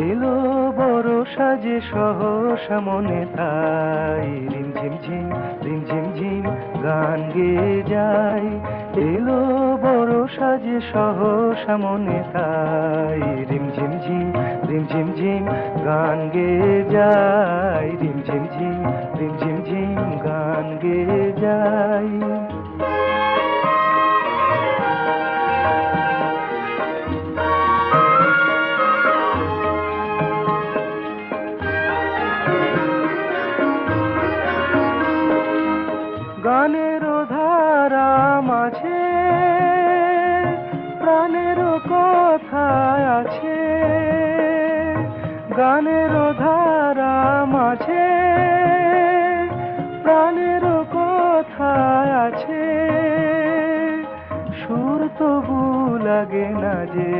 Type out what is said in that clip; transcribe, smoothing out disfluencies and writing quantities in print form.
এলো বরষা যে সহসা মনে তাই রিমঝিম ঝিম গান গেয়ে যায়। এলো বরষা যে সহসা মনে তাই রিমঝিম ঝিম গান গেয়ে যায়। রিমঝিম ঝিম গান গেয়ে যায়। গানের ধারা মাঝে প্রাণের কথা আছে। গানের ধারা মাঝে প্রাণের কথা আছে। সুর তবু লাগে না যে